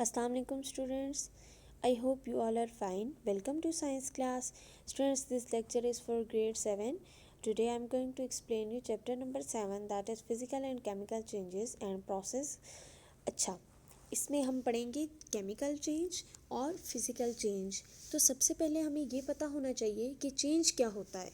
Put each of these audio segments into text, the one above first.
Assalamu alaikum students. I hope you all are fine. Welcome to science class. Students, this lecture is for grade 7. Today I am going to explain you chapter number 7, that is physical and chemical changes and process. अच्छा, इसमें हम पढ़ेंगे chemical change और physical change. तो सबसे पहले हमें ये पता होना चाहिए कि चेंज क्या होता है।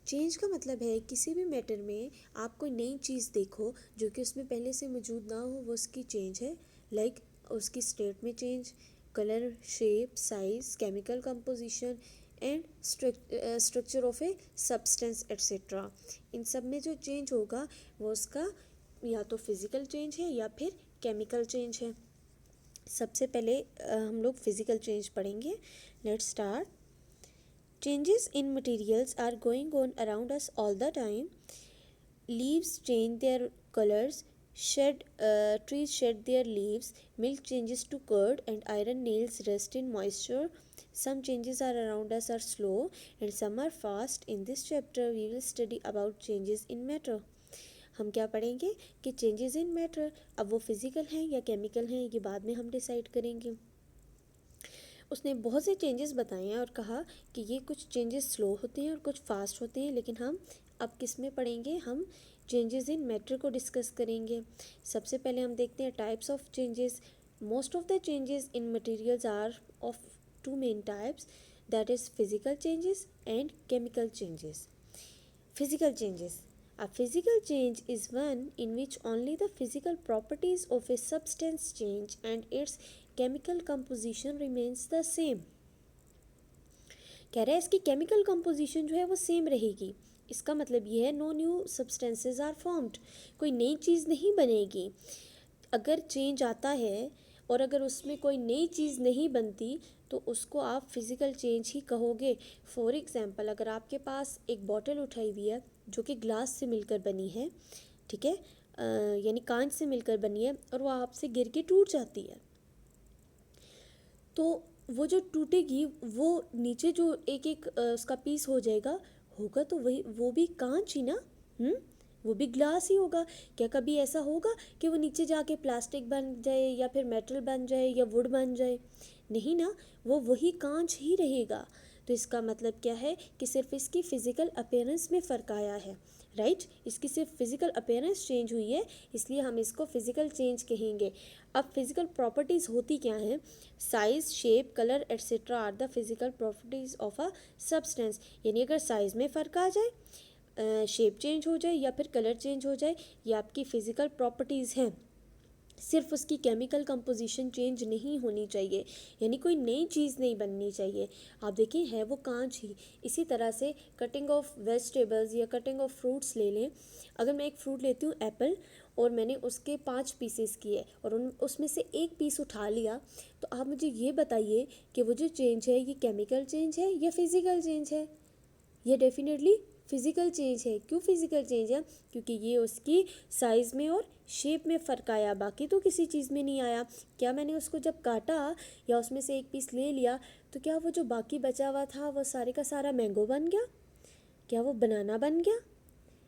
चेंज का मतलब है किसी भी मैटर में आप कोई नई चीज़ देखो जो कि उसमें पहले से मौजूद ना हो, वो उसकी चेंज है। लाइक उसकी स्टेट में change, colour, shape, size, chemical composition and structure of a substance etcetera. इन सब में जो चेंज होगा वो उसका या तो फिज़िकल चेंज है या फिर केमिकल चेंज है। सबसे पहले हम लोग फिज़िकल चेंज पढ़ेंगे। Let's start. Changes in materials are going on around us all the time. Leaves change their colors, trees shed their leaves, milk changes to curd, and iron nails rust in moisture. Some changes are around us are slow, and some are fast. In this chapter, we will study about changes in matter. हम क्या पढ़ेंगे कि changes in matter, अब वो physical हैं या chemical हैं ये बाद में हम डिसाइड करेंगे। उसने बहुत से चेंजेस बताए हैं और कहा कि ये कुछ चेंजेस स्लो होते हैं और कुछ फास्ट होते हैं, लेकिन हम अब किस में पढ़ेंगे, हम चेंजेस इन मैटर को डिस्कस करेंगे। सबसे पहले हम देखते हैं types of changes. Most of the changes in materials are of two main types, that is physical changes and chemical changes. Physical changes. A physical change is one in which only the physical properties of a substance change and its chemical composition remains the same. कह रहा है इसकी chemical composition जो है वो same रहेगी। इसका मतलब ये है no new substances are formed, कोई नई चीज़ नहीं बनेगी। अगर चेंज आता है और अगर उसमें कोई नई चीज़ नहीं बनती तो उसको आप फिज़िकल चेंज ही कहोगे। फॉर एग्ज़ाम्पल, अगर आपके पास एक बॉटल उठाई हुई है जो कि ग्लास से मिलकर बनी है, ठीक है, यानी कांच से मिलकर बनी है, और वो आपसे गिर के टूट जाती है, तो वो जो टूटेगी वो नीचे जो एक एक उसका पीस हो जाएगा, होगा तो वही वो भी कांच ही ना, वो भी ग्लास ही होगा। क्या कभी ऐसा होगा कि वो नीचे जाके प्लास्टिक बन जाए या फिर मेटल बन जाए या वुड बन जाए? नहीं ना, वो वही कांच ही रहेगा। तो इसका मतलब क्या है कि सिर्फ इसकी फ़िज़िकल अपीयरेंस में फ़र्क आया है, राइट। इसकी सिर्फ फिज़िकल अपीयरेंस चेंज हुई है, इसलिए हम इसको फ़िज़िकल चेंज कहेंगे। अब फिज़िकल प्रॉपर्टीज़ होती क्या हैं? Size, shape, colour etcetera are the physical properties of a substance. यानी अगर साइज़ में फ़र्क आ जाए, शेप चेंज हो जाए या फिर कलर चेंज हो जाए, ये आपकी फ़िज़िकल प्रॉपर्टीज़ हैं। सिर्फ उसकी केमिकल कंपोजिशन चेंज नहीं होनी चाहिए, यानी कोई नई चीज़ नहीं बननी चाहिए। आप देखिए है वो कांच ही। इसी तरह से कटिंग ऑफ वेजिटेबल्स या कटिंग ऑफ फ्रूट्स ले लें। अगर मैं एक फ्रूट लेती हूँ एप्पल, और मैंने उसके 5 पीसेस किए और उसमें से एक पीस उठा लिया, तो आप मुझे ये बताइए कि वो जो चेंज है ये केमिकल चेंज है या फिज़िकल चेंज है? ये डेफिनेटली फ़िज़िकल चेंज है। क्यों फ़िज़िकल चेंज है? क्योंकि ये उसकी साइज़ में और शेप में फ़र्क आया, बाकी तो किसी चीज़ में नहीं आया। क्या मैंने उसको जब काटा या उसमें से एक पीस ले लिया तो क्या वो जो बाकी बचा हुआ था वो सारे का सारा मैंगो बन गया? क्या वो बनाना बन गया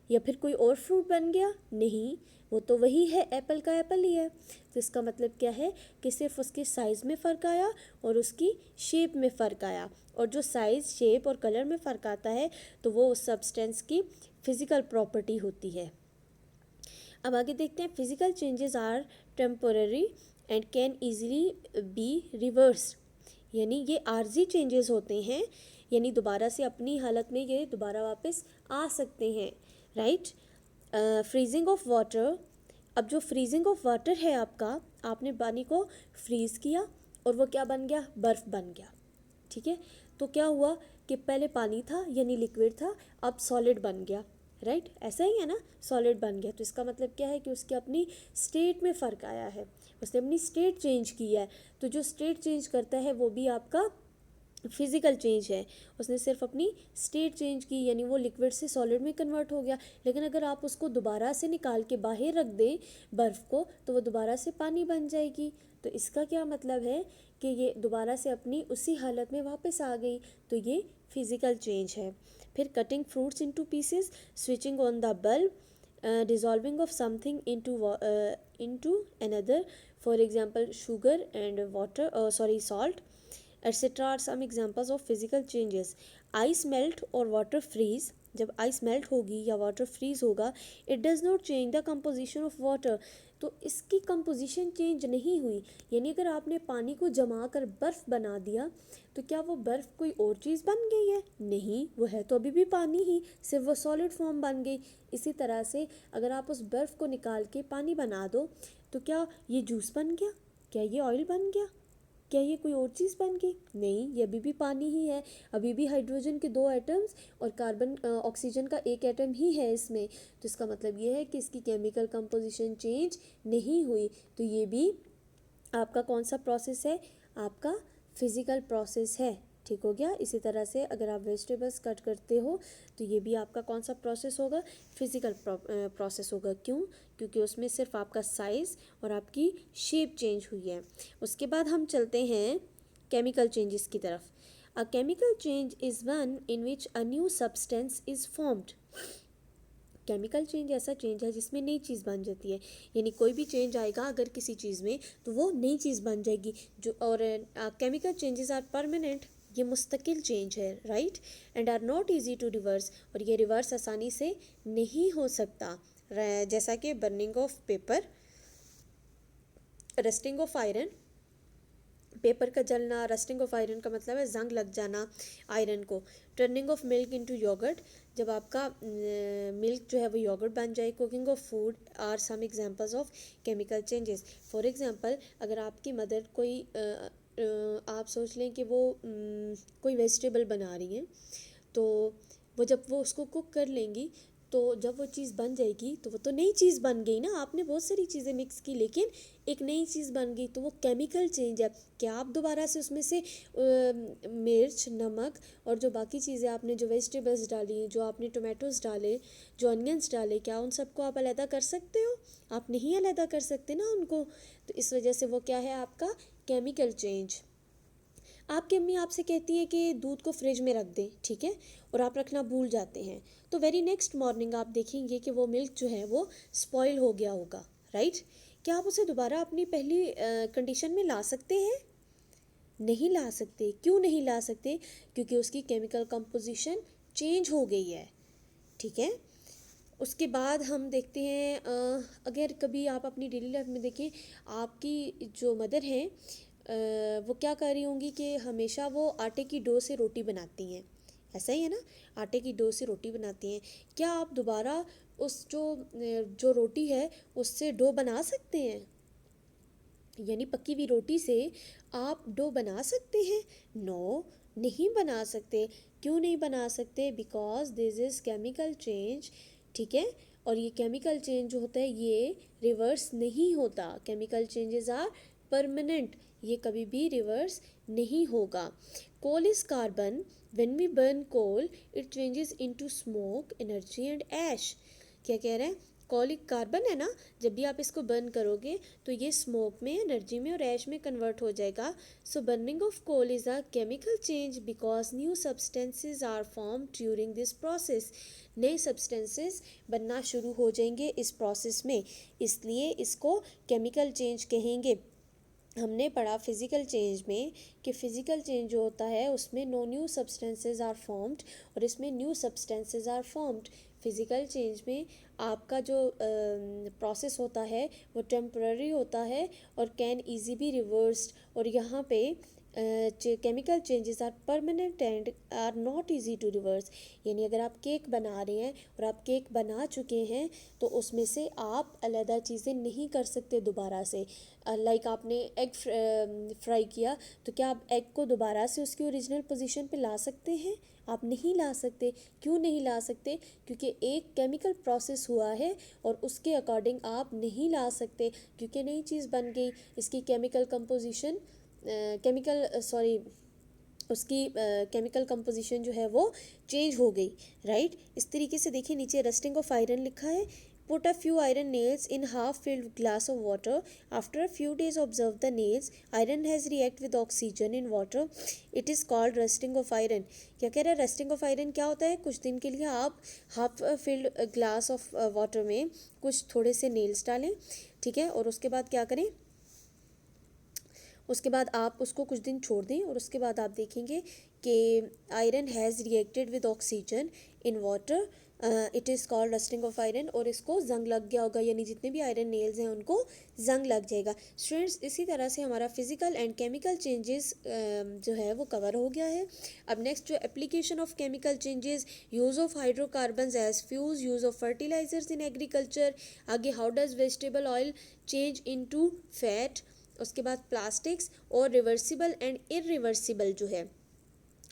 या फिर कोई और फ्रूट बन गया? नहीं, वो तो वही है, एप्पल का एप्पल ही है। तो इसका मतलब क्या है कि सिर्फ उसकी साइज़ में फ़र्क आया और उसकी शेप में फ़र्क आया, और जो साइज़, शेप और कलर में फ़र्क आता है तो वो उस सब्सटेंस की फ़िज़िकल प्रॉपर्टी होती है। अब आगे देखते हैं। Physical changes are temporary and can easily be reverse, यानी ये आर्जी चेंजेस होते हैं, यानी दोबारा से अपनी हालत में ये दोबारा वापस आ सकते हैं, राइट। Freezing of water. अब जो फ्रीजिंग ऑफ वाटर है आपका, आपने पानी को फ्रीज़ किया और वो क्या बन गया? बर्फ़ बन गया, ठीक है। तो क्या हुआ कि पहले पानी था यानी लिक्विड था, अब सॉलिड बन गया, राइट। ऐसा ही है ना, सॉलिड बन गया। तो इसका मतलब क्या है कि उसकी अपनी स्टेट में फ़र्क आया है, उसने अपनी स्टेट चेंज की है। तो जो स्टेट चेंज करता है वो भी आपका फिज़िकल चेंज है। उसने सिर्फ अपनी स्टेट चेंज की, यानी वो लिक्विड से सॉलिड में कन्वर्ट हो गया। लेकिन अगर आप उसको दोबारा से निकाल के बाहर रख दें बर्फ़ को, तो वो दोबारा से पानी बन जाएगी। तो इसका क्या मतलब है कि ये दोबारा से अपनी उसी हालत में वापस आ गई। तो ये फिज़िकल चेंज है। फिर cutting fruits into pieces, switching on the bulb, dissolving of something into another, For example, sugar and water, salt, etc. are some examples of physical changes. Ice melt or water freeze, जब ice melt होगी या water freeze होगा, it does not change the composition of water, तो इसकी composition change नहीं हुई। यानी अगर आपने पानी को जमा कर बर्फ़ बना दिया तो क्या वो बर्फ़ कोई और चीज़ बन गई है? नहीं, वो है तो अभी भी पानी ही, सिर्फ वो सॉलिड फॉर्म बन गई। इसी तरह से अगर आप उस बर्फ़ को निकाल के पानी बना दो तो क्या ये जूस बन गया? क्या ये ऑयल बन गया? क्या ये कोई और चीज़ बन गई? नहीं, ये अभी भी पानी ही है। अभी भी हाइड्रोजन के 2 एटम्स और कार्बन ऑक्सीजन का 1 एटम ही है इसमें। तो इसका मतलब ये है कि इसकी केमिकल कंपोजिशन चेंज नहीं हुई। तो ये भी आपका कौन सा प्रोसेस है? आपका फिज़िकल प्रोसेस है। ठीक हो गया। इसी तरह से अगर आप वेजिटेबल्स कट करते हो तो ये भी आपका कौन सा प्रोसेस होगा? फिज़िकल प्रोसेस होगा। क्यों? क्योंकि उसमें सिर्फ आपका साइज़ और आपकी शेप चेंज हुई है। उसके बाद हम चलते हैं केमिकल चेंजेस की तरफ। अ chemical change is one in which a new substance is formed. Chemical change ऐसा चेंज है जिसमें नई चीज़ बन जाती है। यानी कोई भी चेंज आएगा अगर किसी चीज़ में तो वो नई चीज़ बन जाएगी। जो और केमिकल चेंजेस आर परमानेंट, ये मुस्तकिल चेंज है, right, and are not easy to reverse, और ये रिवर्स आसानी से नहीं हो सकता। जैसा कि burning of paper, rusting of iron, paper का जलना, रस्टिंग ऑफ आयरन का मतलब है जंग लग जाना आयरन को। Turning of milk into yoghurt, जब आपका मिल्क जो है वो योगर्ट बन जाए। Cooking of food are some examples of chemical changes. For example, अगर आपकी मदर कोई आप सोच लें कि वो कोई वेजिटेबल बना रही हैं, तो वो जब वो उसको कुक कर लेंगी तो जब वो चीज़ बन जाएगी तो वो तो नई चीज़ बन गई ना। आपने बहुत सारी चीज़ें मिक्स की लेकिन एक नई चीज़ बन गई, तो वो केमिकल चेंज है। क्या आप दोबारा से उसमें से मिर्च, नमक और जो बाकी चीज़ें आपने जो वेजिटेबल्स डाली, जो आपने टोमेटोज़ डाले, जो अनियंस डाले, क्या उन सबको आप अलहदा कर सकते हो? आप नहीं अलहदा कर सकते ना उनको। तो इस वजह से वो क्या है आपका केमिकल चेंज। आपकी अम्मी आपसे कहती है कि दूध को फ्रिज में रख दें, ठीक है, और आप रखना भूल जाते हैं, तो वेरी नेक्स्ट मॉर्निंग आप देखेंगे कि वो मिल्क जो है वो स्पॉइल हो गया होगा, राइट। क्या आप उसे दोबारा अपनी पहली कंडीशन में ला सकते हैं? नहीं ला सकते। क्यों नहीं ला सकते? क्योंकि उसकी केमिकल कंपोजिशन चेंज हो गई है, ठीक है। उसके बाद हम देखते हैं अगर कभी आप अपनी डेली लाइफ में देखें, आपकी जो मदर हैं वो क्या कर रही होंगी कि हमेशा वो आटे की डो से रोटी बनाती हैं, ऐसा ही है ना, आटे की डो से रोटी बनाती हैं। क्या आप दोबारा उस जो रोटी है उससे डो बना सकते हैं? यानी पकी हुई रोटी से आप डो बना सकते हैं? नो, नहीं बना सकते। क्यों नहीं बना सकते? Because this is chemical change, ठीक है। और ये केमिकल चेंज जो होता है ये रिवर्स नहीं होता। केमिकल चेंजेस आर परमानेंट, ये कभी भी रिवर्स नहीं होगा। Coal is carbon, when we burn coal it changes into smoke, energy and ash. क्या कह रहे हैं? कोल एक कार्बन है ना, जब भी आप इसको बर्न करोगे तो ये स्मोक में, एनर्जी में और ऐश में कन्वर्ट हो जाएगा। So burning of coal is a chemical change because new substances are form during this process. नए सब्सटेंसेस बनना शुरू हो जाएंगे इस प्रोसेस में, इसलिए इसको केमिकल चेंज कहेंगे। हमने पढ़ा फिज़िकल चेंज में कि फ़िज़िकल चेंज जो होता है उसमें no new substances are formed, और इसमें new substances are formed. Physical change में आपका जो प्रोसेस होता है वो टेम्पररी होता है और कैन ईजी बी रिवर्स्ड, और यहाँ पे chemical changes are permanent and are not easy to reverse. यानी अगर आप केक बना रहे हैं और आप केक बना चुके हैं तो उसमें से आप अलग चीज़ें नहीं कर सकते दोबारा से। लाइक आपने एग फ्राई किया, तो क्या आप एग को दोबारा से उसकी ओरिजिनल पोजीशन पे ला सकते हैं? आप नहीं ला सकते। क्यों नहीं ला सकते? क्योंकि एक केमिकल प्रोसेस हुआ है और उसके अकॉर्डिंग आप नहीं ला सकते, क्योंकि नई चीज़ बन गई। इसकी केमिकल कंपोजिशन उसकी केमिकल कंपोजिशन जो है वो चेंज हो गई, राइट। इस तरीके से देखिए नीचे रस्टिंग ऑफ आयरन लिखा है। Put a few iron nails in half filled glass of water. After a few days observe the nails. Iron has react with oxygen in water. It is called rusting of iron. क्या कह रहा है? Rusting of iron क्या होता है? कुछ दिन के लिए आप half filled glass of water में कुछ थोड़े से नेल्स डालें, ठीक है, और उसके बाद क्या करें? उसके बाद आप उसको कुछ दिन छोड़ दें और उसके बाद आप देखेंगे कि iron has reacted with oxygen in water, it is called rusting of iron, और इसको जंग लग गया होगा, यानी जितने भी आयरन नेल्स हैं उनको जंग लग जाएगा। स्टूडेंट्स, इसी तरह से हमारा फिजिकल एंड केमिकल चेंजेस जो है वो कवर हो गया है। अब नेक्स्ट जो application of chemical changes, use of hydrocarbons as fuels, use of fertilizers in agriculture, आगे how does vegetable oil change into fat, उसके बाद प्लास्टिक्स और रिवर्सिबल एंड इरिवर्सिबल जो है,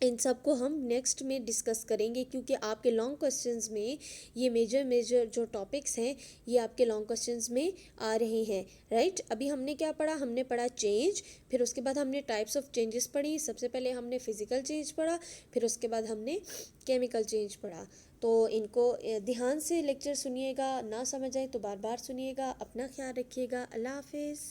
इन सब को हम नेक्स्ट में डिस्कस करेंगे, क्योंकि आपके लॉन्ग क्वेश्चंस में ये मेजर जो टॉपिक्स हैं ये आपके लॉन्ग क्वेश्चंस में आ रहे हैं, राइट। अभी हमने क्या पढ़ा, हमने पढ़ा चेंज, फिर उसके बाद हमने टाइप्स ऑफ चेंजेस पढ़ी, सबसे पहले हमने फिजिकल चेंज पढ़ा, फिर उसके बाद हमने केमिकल चेंज पढ़ा। तो इनको ध्यान से लेक्चर सुनिएगा, ना समझ आए तो बार बार सुनिएगा। अपना ख्याल रखिएगा। अल्लाह हाफिज़।